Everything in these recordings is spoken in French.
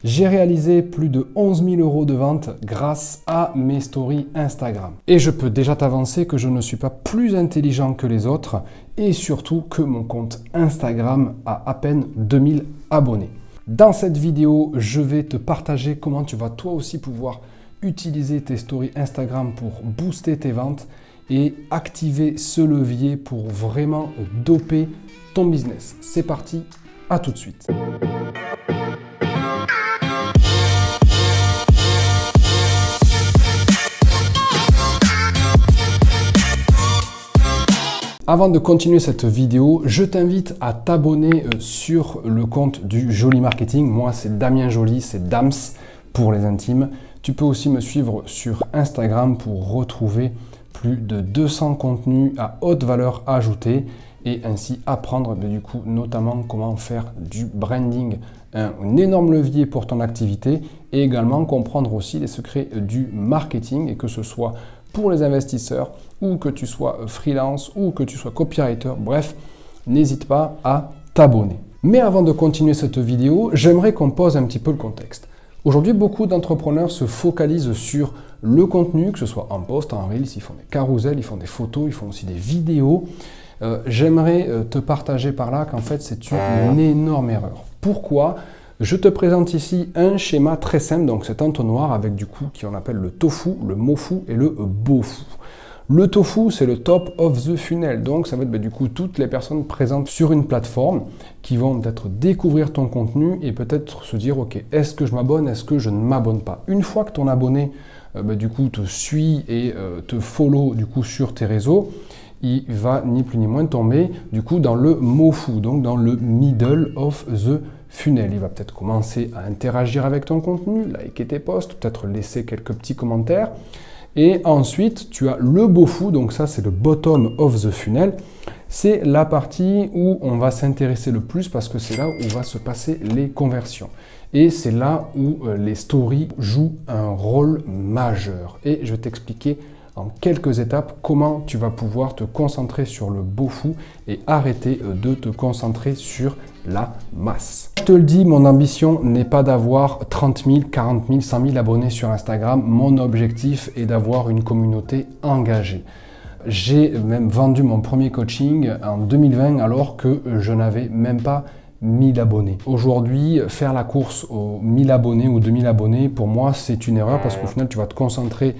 J'ai réalisé plus de 11 000 € de vente grâce à mes stories Instagram. Et je peux déjà t'avancer que je ne suis pas plus intelligent que les autres et surtout que mon compte Instagram a à peine 2000 abonnés. Dans cette vidéo, je vais te partager comment tu vas toi aussi pouvoir utiliser tes stories Instagram pour booster tes ventes et activer ce levier pour vraiment doper ton business. C'est parti, à tout de suite. Avant de continuer cette vidéo, je t'invite à t'abonner sur le compte du Joly Marketing. Moi, c'est Damien Joly, c'est Dams pour les intimes. Tu peux aussi me suivre sur Instagram pour retrouver plus de 200 contenus à haute valeur ajoutée et ainsi apprendre du coup notamment comment faire du branding, un énorme levier pour ton activité, et également comprendre aussi les secrets du marketing, et que ce soit pour les investisseurs ou que tu sois freelance ou que tu sois copywriter, bref, n'hésite pas à t'abonner. Mais avant de continuer cette vidéo, j'aimerais qu'on pose un petit peu le contexte. Aujourd'hui, beaucoup d'entrepreneurs se focalisent sur le contenu, que ce soit en post, en reels, ils font des carousels, ils font des photos, ils font aussi des vidéos. J'aimerais te partager par là qu'en fait, c'est une énorme erreur. Pourquoi ? Je te présente ici un schéma très simple, donc cet entonnoir avec du coup qui on appelle le tofu, le mofu et le bofu. Le tofu, c'est le top of the funnel, donc ça va être du coup toutes les personnes présentes sur une plateforme qui vont peut-être découvrir ton contenu et peut-être se dire ok, est-ce que je m'abonne, est-ce que je ne m'abonne pas. Une fois que ton abonné du coup te suit et te follow du coup sur tes réseaux, il va ni plus ni moins tomber du coup dans le mofu, donc dans le middle of the funnel. Il va peut-être commencer à interagir avec ton contenu, liker tes posts, peut-être laisser quelques petits commentaires. Et ensuite, tu as le bofu, donc ça c'est le bottom of the funnel. C'est la partie où on va s'intéresser le plus parce que c'est là où va se passer les conversions. Et c'est là où les stories jouent un rôle majeur. Et je vais t'expliquer en quelques étapes comment tu vas pouvoir te concentrer sur le bofu et arrêter de te concentrer sur la masse. Je te le dis, mon ambition n'est pas d'avoir 30 000, 40 000, 100 000 abonnés sur Instagram. Mon objectif est d'avoir une communauté engagée. J'ai même vendu mon premier coaching en 2020 alors que je n'avais même pas 1000 abonnés. Aujourd'hui, faire la course aux 1000 abonnés ou 2000 abonnés, pour moi, c'est une erreur parce qu'au final, tu vas te concentrer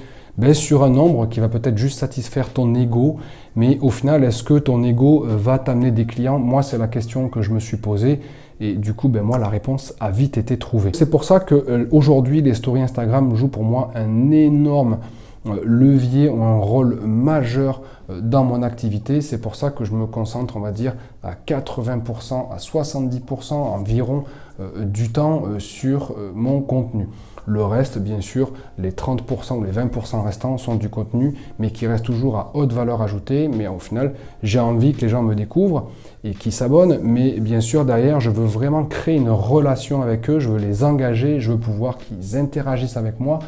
sur un nombre qui va peut-être juste satisfaire ton ego, mais au final, est-ce que ton ego va t'amener des clients? Moi, c'est la question que je me suis posée et du coup, moi, la réponse a vite été trouvée. C'est pour ça qu'aujourd'hui, les stories Instagram jouent pour moi un énorme levier ou un rôle majeur dans mon activité. C'est pour ça que je me concentre, on va dire, à 80%, à 70% environ du temps sur mon contenu. Le reste, bien sûr, les 30% ou les 20% restants sont du contenu, mais qui reste toujours à haute valeur ajoutée. Mais au final, j'ai envie que les gens me découvrent et qu'ils s'abonnent. Mais bien sûr, derrière, je veux vraiment créer une relation avec eux. Je veux les engager. Je veux pouvoir qu'ils interagissent avec moi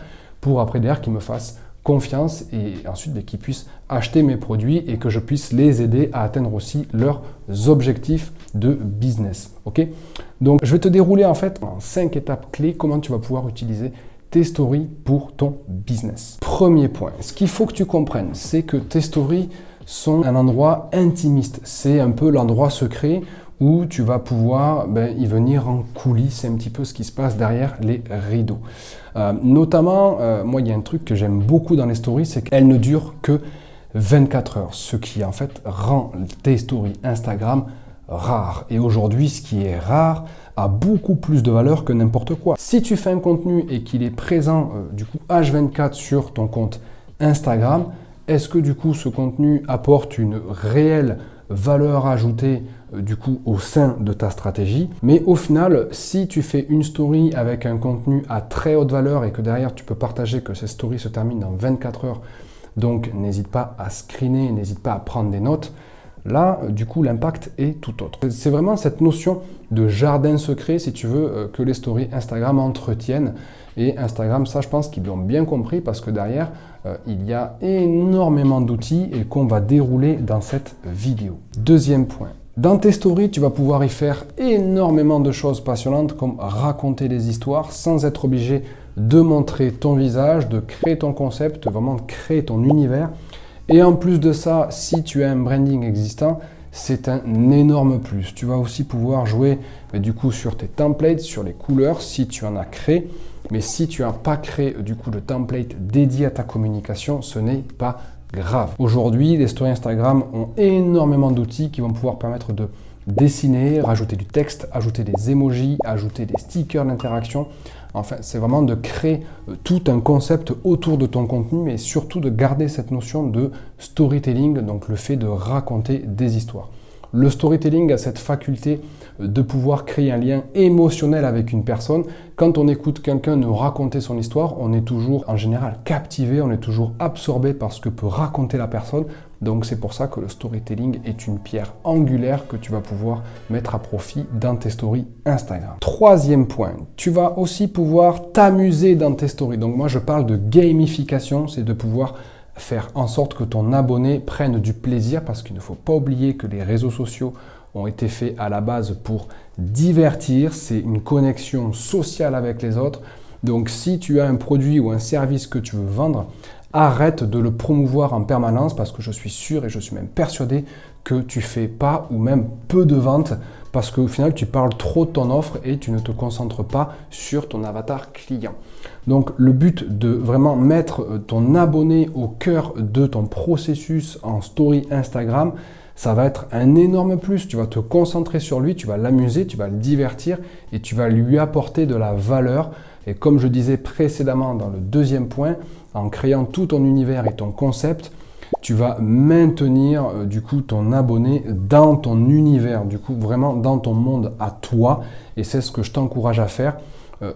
pour après, derrière, qu'ils me fassent confiance et ensuite qu'ils puissent acheter mes produits et que je puisse les aider à atteindre aussi leurs objectifs de business. Ok ? Donc, je vais te dérouler en fait en 5 étapes clés comment tu vas pouvoir utiliser tes stories pour ton business. Premier point, ce qu'il faut que tu comprennes, c'est que tes stories sont un endroit intimiste. C'est un peu l'endroit secret où tu vas pouvoir y venir en coulisses. C'est un petit peu ce qui se passe derrière les rideaux. Notamment, moi, il y a un truc que j'aime beaucoup dans les stories, c'est qu'elles ne durent que 24 heures, ce qui en fait rend tes stories Instagram rares. Et aujourd'hui, ce qui est rare a beaucoup plus de valeur que n'importe quoi. Si tu fais un contenu et qu'il est présent du coup H24 sur ton compte Instagram, est-ce que du coup ce contenu apporte une réelle valeur ajoutée du coup au sein de ta stratégie? Mais au final, si tu fais une story avec un contenu à très haute valeur et que derrière tu peux partager que cette story se termine dans 24 heures, donc n'hésite pas à screener, n'hésite pas à prendre des notes. Là, du coup, l'impact est tout autre. C'est vraiment cette notion de jardin secret, si tu veux, que les stories Instagram entretiennent. Et Instagram, ça, je pense qu'ils l'ont bien compris parce que derrière, il y a énormément d'outils et qu'on va dérouler dans cette vidéo. Deuxième point, Dans tes stories, tu vas pouvoir y faire énormément de choses passionnantes comme raconter des histoires sans être obligé de montrer ton visage, de créer ton concept, vraiment de créer ton univers. Et en plus de ça, si tu as un branding existant, c'est un énorme plus. Tu vas aussi pouvoir jouer du coup sur tes templates, sur les couleurs si tu en as créé. Mais si tu n'as pas créé du coup de template dédié à ta communication, ce n'est pas grave. Aujourd'hui, les stories Instagram ont énormément d'outils qui vont pouvoir permettre de dessiner, rajouter du texte, ajouter des emojis, ajouter des stickers d'interaction. Enfin, c'est vraiment de créer tout un concept autour de ton contenu et surtout de garder cette notion de storytelling, donc le fait de raconter des histoires. Le storytelling a cette faculté de pouvoir créer un lien émotionnel avec une personne. Quand on écoute quelqu'un nous raconter son histoire, on est toujours en général captivé, on est toujours absorbé par ce que peut raconter la personne. Donc c'est pour ça que le storytelling est une pierre angulaire que tu vas pouvoir mettre à profit dans tes stories Instagram. Troisième point, tu vas aussi pouvoir t'amuser dans tes stories. Donc moi je parle de gamification, c'est de pouvoir faire en sorte que ton abonné prenne du plaisir parce qu'il ne faut pas oublier que les réseaux sociaux ont été faits à la base pour divertir, c'est une connexion sociale avec les autres. Donc si tu as un produit ou un service que tu veux vendre, arrête de le promouvoir en permanence parce que je suis sûr et je suis même persuadé que tu fais pas ou même peu de ventes parce qu'au final tu parles trop de ton offre et tu ne te concentres pas sur ton avatar client. Donc le but de vraiment mettre ton abonné au cœur de ton processus en story Instagram, ça va être un énorme plus. Tu vas te concentrer sur lui, tu vas l'amuser, tu vas le divertir et tu vas lui apporter de la valeur. Et comme je disais précédemment dans le deuxième point, en créant tout ton univers et ton concept, tu vas maintenir du coup ton abonné dans ton univers, du coup vraiment dans ton monde à toi. Et c'est ce que je t'encourage à faire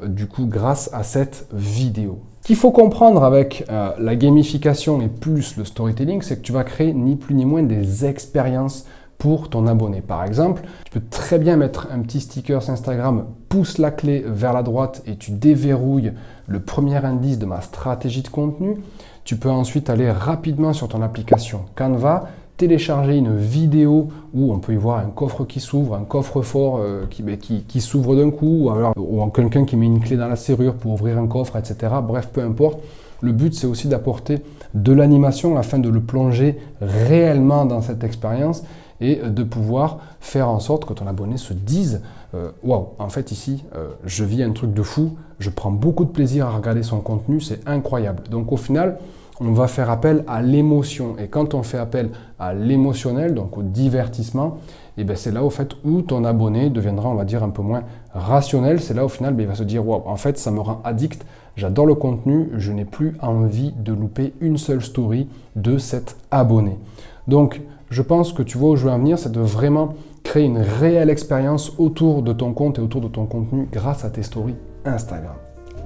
du coup grâce à cette vidéo. Ce qu'il faut comprendre avec la gamification et plus le storytelling, c'est que tu vas créer ni plus ni moins des expériences pour ton abonné. Par exemple, tu peux très bien mettre un petit sticker Instagram, pousse la clé vers la droite et tu déverrouilles le premier indice de ma stratégie de contenu. Tu peux ensuite aller rapidement sur ton application Canva, télécharger une vidéo où on peut y voir un coffre qui s'ouvre, un coffre-fort qui s'ouvre d'un coup, ou quelqu'un qui met une clé dans la serrure pour ouvrir un coffre, etc. Bref, peu importe. Le but, c'est aussi d'apporter de l'animation afin de le plonger réellement dans cette expérience et de pouvoir faire en sorte que ton abonné se dise « Waouh, en fait ici, je vis un truc de fou, je prends beaucoup de plaisir à regarder son contenu, c'est incroyable. » Donc au final, on va faire appel à l'émotion. Et quand on fait appel à l'émotionnel, donc au divertissement, et bien c'est là au fait où ton abonné deviendra, on va dire, un peu moins rationnel. C'est là au final, il va se dire « Waouh, en fait, ça me rend addict, j'adore le contenu, je n'ai plus envie de louper une seule story de cet abonné. » Donc, je pense que tu vois où je veux en venir, c'est de vraiment créer une réelle expérience autour de ton compte et autour de ton contenu grâce à tes stories Instagram.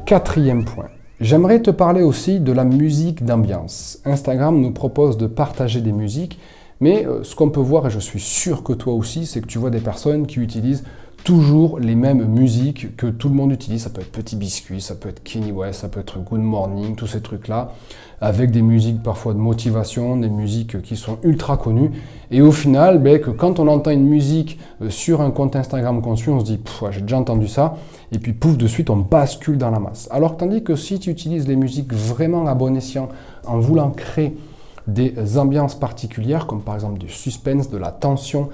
Quatrième point. J'aimerais te parler aussi de la musique d'ambiance. Instagram nous propose de partager des musiques, mais ce qu'on peut voir, et je suis sûr que toi aussi, c'est que tu vois des personnes qui utilisent toujours les mêmes musiques que tout le monde utilise. Ça peut être Petit Biscuit, ça peut être Kanye West, ça peut être Good Morning, tous ces trucs-là, avec des musiques parfois de motivation, des musiques qui sont ultra connues. Et au final, que quand on entend une musique sur un compte Instagram qu'on suit, on se dit « j'ai déjà entendu ça », et puis pouf, de suite, on bascule dans la masse. Alors tandis que si tu utilises les musiques vraiment à bon escient, en voulant créer des ambiances particulières, comme par exemple du suspense, de la tension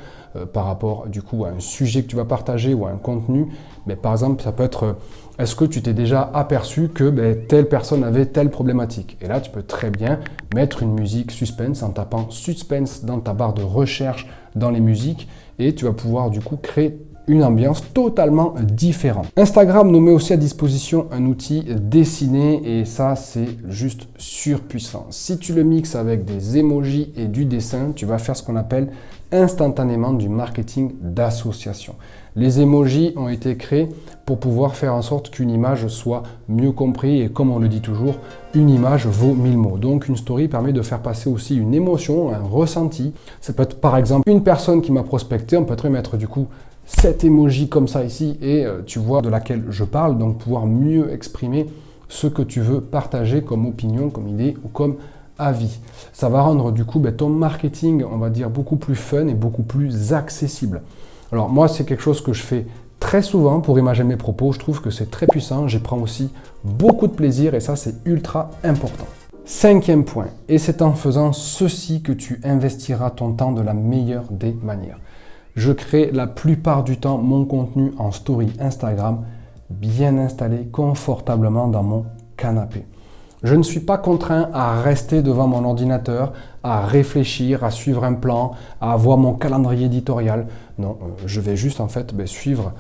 par rapport du coup à un sujet que tu vas partager ou à un contenu, mais par exemple ça peut être est-ce que tu t'es déjà aperçu que telle personne avait telle problématique? Et là tu peux très bien mettre une musique suspense en tapant suspense dans ta barre de recherche dans les musiques et tu vas pouvoir du coup créer une ambiance totalement différente. Instagram nous met aussi à disposition un outil dessiné et ça c'est juste surpuissant. Si tu le mixes avec des emojis et du dessin, tu vas faire ce qu'on appelle instantanément du marketing d'association. Les emojis ont été créés pour pouvoir faire en sorte qu'une image soit mieux comprise et comme on le dit toujours, une image vaut 1000 mots. Donc une story permet de faire passer aussi une émotion, un ressenti. Ça peut être par exemple une personne qui m'a prospecté, on peut très mettre du coup cet emoji comme ça ici et tu vois de laquelle je parle, donc pouvoir mieux exprimer ce que tu veux partager comme opinion, comme idée ou comme message. à vie. Ça va rendre du coup ton marketing, on va dire, beaucoup plus fun et beaucoup plus accessible. Alors moi, c'est quelque chose que je fais très souvent pour imager mes propos. Je trouve que c'est très puissant. J'y prends aussi beaucoup de plaisir et ça, c'est ultra important. 5e point, et c'est en faisant ceci que tu investiras ton temps de la meilleure des manières. Je crée la plupart du temps mon contenu en story Instagram, bien installé confortablement dans mon canapé. Je ne suis pas contraint à rester devant mon ordinateur, à réfléchir, à suivre un plan, à avoir mon calendrier éditorial. Non, je vais juste en fait suivre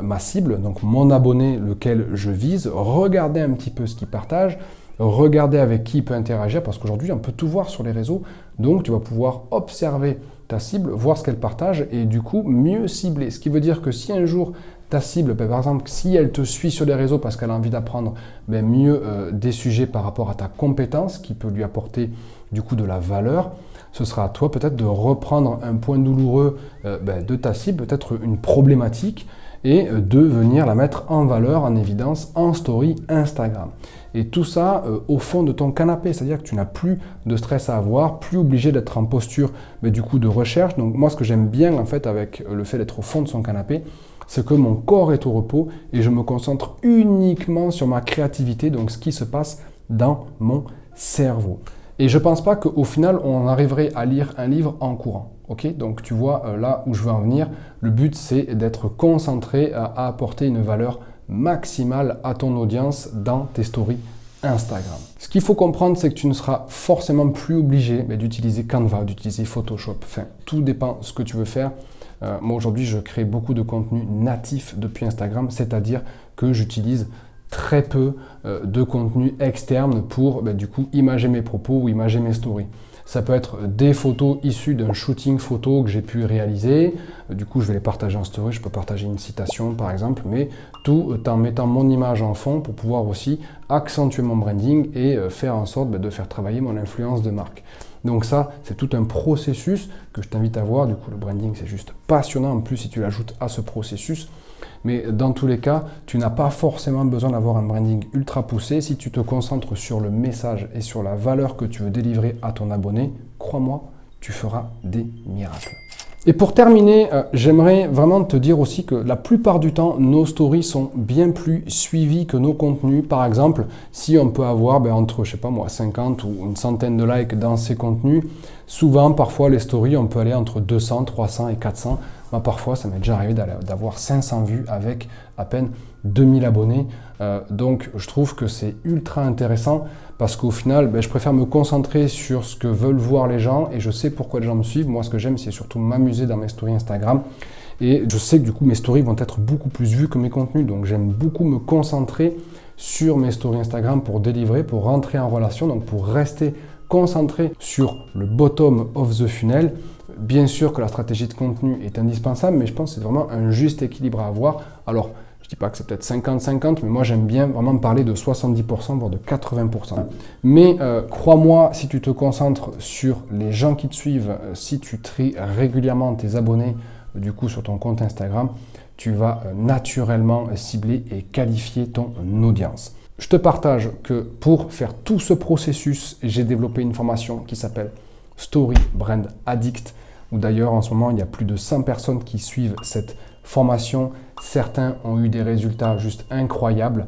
ma cible, donc mon abonné, lequel je vise, regarder un petit peu ce qu'il partage, regarder avec qui il peut interagir, parce qu'aujourd'hui on peut tout voir sur les réseaux, donc tu vas pouvoir observer ta cible, voir ce qu'elle partage et du coup mieux cibler. Ce qui veut dire que si un jour ta cible, par exemple, si elle te suit sur les réseaux parce qu'elle a envie d'apprendre mieux des sujets par rapport à ta compétence qui peut lui apporter du coup de la valeur, ce sera à toi peut-être de reprendre un point douloureux de ta cible, peut-être une problématique, et de venir la mettre en valeur, en évidence, en story Instagram. Et tout ça au fond de ton canapé, c'est-à-dire que tu n'as plus de stress à avoir, plus obligé d'être en posture du coup de recherche. Donc moi, ce que j'aime bien en fait avec le fait d'être au fond de son canapé, c'est que mon corps est au repos et je me concentre uniquement sur ma créativité, donc ce qui se passe dans mon cerveau. Et je ne pense pas qu'au final, on arriverait à lire un livre en courant. Okay, donc tu vois là où je veux en venir, le but c'est d'être concentré à apporter une valeur maximale à ton audience dans tes stories Instagram. Ce qu'il faut comprendre, c'est que tu ne seras forcément plus obligé d'utiliser Canva, d'utiliser Photoshop. Enfin, tout dépend de ce que tu veux faire. Moi aujourd'hui, je crée beaucoup de contenu natif depuis Instagram, c'est-à-dire que j'utilise très peu de contenu externe pour du coup imager mes propos ou imager mes stories. Ça peut être des photos issues d'un shooting photo que j'ai pu réaliser. Du coup, je vais les partager en story. Je peux partager une citation, par exemple, mais tout en mettant mon image en fond pour pouvoir aussi accentuer mon branding et faire en sorte de faire travailler mon influence de marque. Donc ça, c'est tout un processus que je t'invite à voir. Du coup, le branding, c'est juste passionnant. En plus, si tu l'ajoutes à ce processus. Mais dans tous les cas, tu n'as pas forcément besoin d'avoir un branding ultra poussé. Si tu te concentres sur le message et sur la valeur que tu veux délivrer à ton abonné, crois-moi, tu feras des miracles. Et pour terminer, j'aimerais vraiment te dire aussi que la plupart du temps, nos stories sont bien plus suivies que nos contenus. Par exemple, si on peut avoir entre, je sais pas moi, 50 ou une centaine de likes dans ces contenus, souvent, parfois, les stories, on peut aller entre 200, 300 et 400. Moi, parfois, ça m'est déjà arrivé d'avoir 500 vues avec à peine 2000 abonnés. Donc, je trouve que c'est ultra intéressant parce qu'au final, je préfère me concentrer sur ce que veulent voir les gens et je sais pourquoi les gens me suivent. Moi, ce que j'aime, c'est surtout m'amuser dans mes stories Instagram. Et je sais que du coup, mes stories vont être beaucoup plus vues que mes contenus. Donc, j'aime beaucoup me concentrer sur mes stories Instagram pour délivrer, pour rentrer en relation, donc pour rester concentré sur le bottom of the funnel. Bien sûr que la stratégie de contenu est indispensable, mais je pense que c'est vraiment un juste équilibre à avoir. Alors, je ne dis pas que c'est peut-être 50-50, mais moi j'aime bien vraiment parler de 70%, voire de 80%. Mais crois-moi, si tu te concentres sur les gens qui te suivent, si tu tries régulièrement tes abonnés, du coup sur ton compte Instagram, tu vas naturellement cibler et qualifier ton audience. Je te partage que pour faire tout ce processus, j'ai développé une formation qui s'appelle Story Brand Addict, où d'ailleurs en ce moment il y a plus de 100 personnes qui suivent cette formation. Certains ont eu des résultats juste incroyables,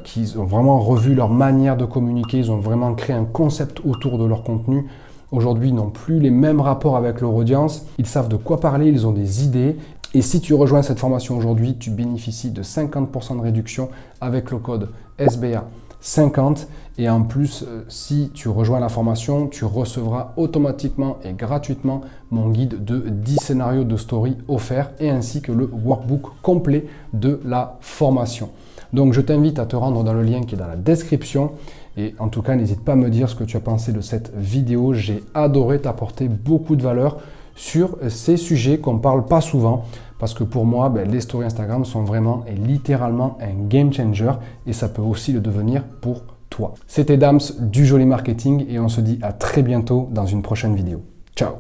qui ont vraiment revu leur manière de communiquer, ils ont vraiment créé un concept autour de leur contenu. Aujourd'hui, ils n'ont plus les mêmes rapports avec leur audience, ils savent de quoi parler, ils ont des idées. Et si tu rejoins cette formation aujourd'hui, tu bénéficies de 50% de réduction avec le code SBA50. Et en plus, si tu rejoins la formation, tu recevras automatiquement et gratuitement mon guide de 10 scénarios de story offerts et ainsi que le workbook complet de la formation. Donc, je t'invite à te rendre dans le lien qui est dans la description. Et en tout cas, n'hésite pas à me dire ce que tu as pensé de cette vidéo. J'ai adoré t'apporter beaucoup de valeur sur ces sujets qu'on ne parle pas souvent. Parce que pour moi, les stories Instagram sont vraiment et littéralement un game changer. Et ça peut aussi le devenir pour toi. C'était Dams du Joli Marketing et on se dit à très bientôt dans une prochaine vidéo. Ciao!